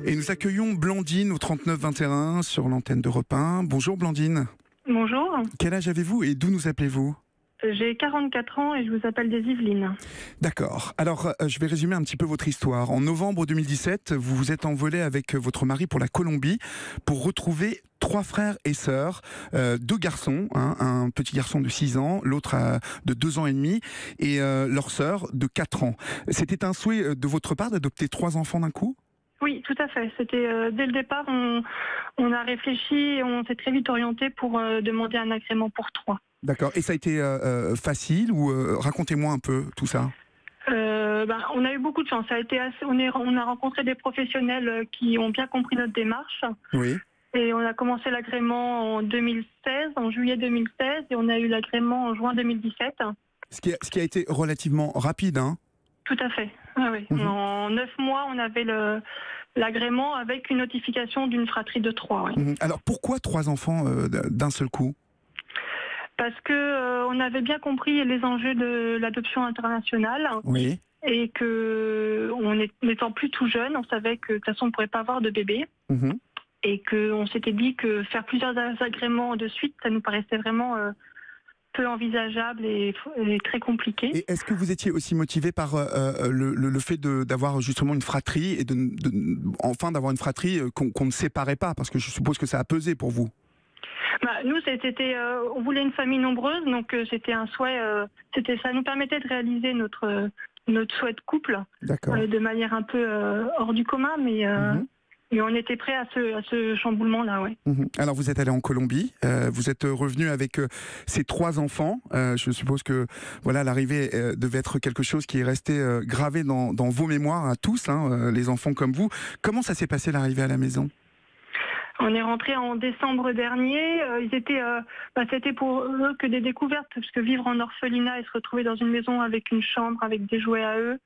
Et nous accueillons Blandine au 3921 sur l'antenne d'Europe 1. Bonjour Blandine. Bonjour. Quel âge avez-vous et d'où nous appelez-vous ? J'ai 44 ans et je vous appelle des Yvelines. D'accord. Alors, je vais résumer un petit peu votre histoire. En novembre 2017, vous vous êtes envolé avec votre mari pour la Colombie pour retrouver 3 frères et sœurs, 2 garçons, un petit garçon de 6 ans, l'autre de 2 ans et demi, et leur sœur de 4 ans. C'était un souhait de votre part d'adopter 3 enfants d'un coup ? Oui, tout à fait. C'était dès le départ, on a réfléchi et on s'est très vite orienté pour demander un agrément pour 3. D'accord. Et ça a été facile ou racontez-moi un peu tout ça. On a eu beaucoup de chance. Ça a été on a rencontré des professionnels qui ont bien compris notre démarche. Oui. Et on a commencé l'agrément en 2016, en juillet 2016, et on a eu l'agrément en juin 2017. Ce qui a été relativement rapide, hein ? Tout à fait. Ah oui. En 9 mois, on avait l'agrément avec une notification d'une fratrie de 3. Oui. Alors pourquoi 3 enfants d'un seul coup ? Parce que on avait bien compris les enjeux de l'adoption internationale. Oui. Et que, n'étant plus tout jeune, on savait que de toute façon on ne pourrait pas avoir de bébé. Et qu'on s'était dit que faire plusieurs agréments de suite, ça nous paraissait vraiment peu envisageable et très compliqué. Et est-ce que vous étiez aussi motivé par le fait d'avoir justement une fratrie et enfin d'avoir une fratrie qu'on ne séparait pas, parce que je suppose que ça a pesé pour vous. Nous, on voulait une famille nombreuse, donc c'était un souhait. Ça nous permettait de réaliser notre souhait de couple de manière un peu hors du commun, mais on était prêts à ce chamboulement-là, ouais. Alors vous êtes allé en Colombie, vous êtes revenu avec ces 3 enfants. Je suppose que voilà, l'arrivée devait être quelque chose qui est resté gravé dans vos mémoires à tous, les enfants comme vous. Comment ça s'est passé l'arrivée à la maison ? On est rentré en décembre dernier. C'était pour eux que des découvertes, parce que vivre en orphelinat et se retrouver dans une maison avec une chambre, avec des jouets à eux,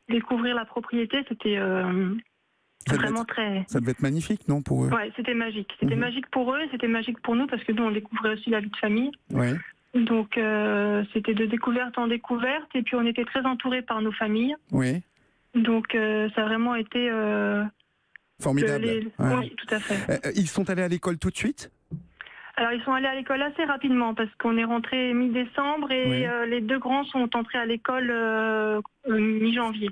découvrir la propriété, c'était vraiment très... Ça devait être magnifique, non, pour eux ? Ouais, c'était magique. C'était magique pour eux, c'était magique pour nous, parce que nous, on découvrait aussi la vie de famille. Oui. Donc, c'était de découverte en découverte, et puis on était très entourés par nos familles. Oui. Donc, ça a vraiment été... formidable. Oui, tout à fait. Ils sont allés à l'école tout de suite ? Alors, ils sont allés à l'école assez rapidement, parce qu'on est rentré mi-décembre, et les 2 grands sont entrés à l'école mi-janvier.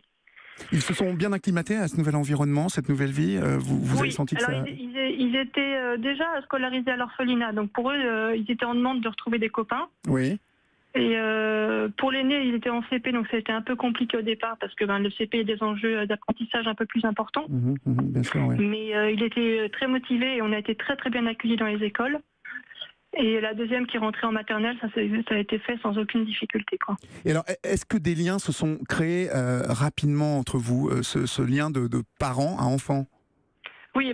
Ils se sont bien acclimatés à ce nouvel environnement, cette nouvelle vie. Vous avez senti que alors ça... ils étaient déjà scolarisés à l'orphelinat, donc pour eux, ils étaient en demande de retrouver des copains. Oui. Et pour l'aîné, il était en CP, donc ça a été un peu compliqué au départ, parce que le CP a des enjeux d'apprentissage un peu plus importants. Bien sûr, oui. Mais il était très motivé et on a été très très bien accueillis dans les écoles. Et la deuxième qui est rentrée en maternelle, ça a été fait sans aucune difficulté, quoi. Et alors, est-ce que des liens se sont créés rapidement entre vous, ce lien de parents à enfants ? Oui,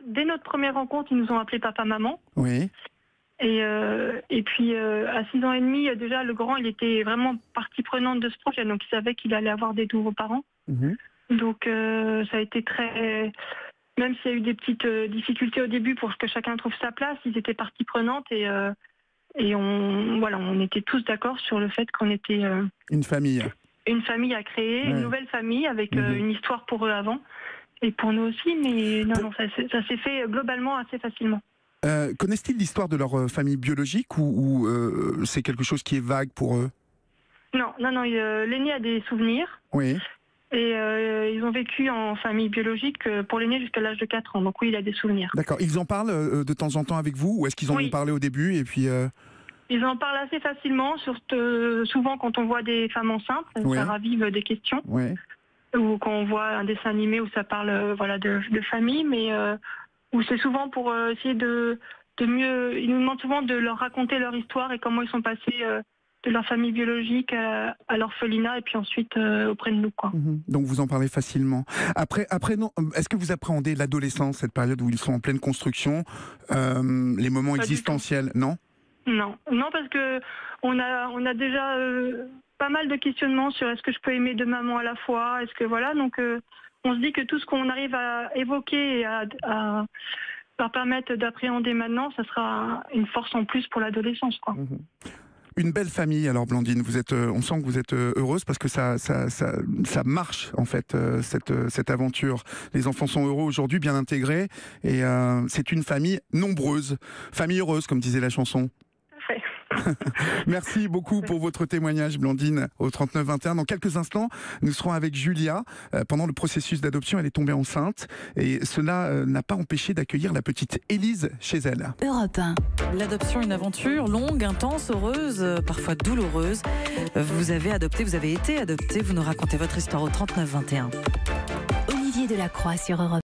dès notre première rencontre, ils nous ont appelés papa-maman. Oui. Et puis, à 6 ans et demi, déjà, le grand, il était vraiment partie prenante de ce projet. Donc, il savait qu'il allait avoir des nouveaux parents. Donc, ça a été très... Même s'il y a eu des petites difficultés au début pour que chacun trouve sa place, ils étaient partie prenante et on était tous d'accord sur le fait qu'on était... une famille. Une famille à créer, une nouvelle famille avec une histoire pour eux avant. Et pour nous aussi, mais ça s'est fait globalement assez facilement. Connaissent-ils l'histoire de leur famille biologique ou c'est quelque chose qui est vague pour eux ? Non, l'aîné a des souvenirs. Oui. Et ils ont vécu en famille biologique pour l'aîné jusqu'à l'âge de 4 ans. Donc oui, il a des souvenirs. D'accord. Ils en parlent de temps en temps avec vous ou est-ce qu'ils en ont parlé au début et puis Ils en parlent assez facilement, surtout souvent quand on voit des femmes enceintes, ça ravive des questions. Oui. Ou quand on voit un dessin animé où ça parle de famille, mais où c'est souvent pour essayer de mieux... Ils nous demandent souvent de leur raconter leur histoire et comment ils sont passés... de leur famille biologique à l'orphelinat et puis ensuite auprès de nous, quoi. Donc vous en parlez facilement. Après non, est-ce que vous appréhendez l'adolescence, cette période où ils sont en pleine construction, les moments existentiels, non ? Non, parce que on a déjà pas mal de questionnements sur est-ce que je peux aimer 2 mamans à la fois, est-ce que donc on se dit que tout ce qu'on arrive à évoquer et à leur permettre d'appréhender maintenant, ça sera une force en plus pour l'adolescence, quoi. Une belle famille. Alors Blandine, on sent que vous êtes heureuse parce que ça marche en fait cette aventure. Les enfants sont heureux aujourd'hui, bien intégrés, et c'est une famille nombreuse, famille heureuse comme disait la chanson. Merci beaucoup pour votre témoignage, Blandine, au 3921. Dans quelques instants, nous serons avec Julia. Pendant le processus d'adoption, elle est tombée enceinte et cela n'a pas empêché d'accueillir la petite Élise chez elle. Europe 1. L'adoption, une aventure longue, intense, heureuse, parfois douloureuse. Vous avez été adopté, vous nous racontez votre histoire au 3921. Olivier Delacroix sur Europe 1.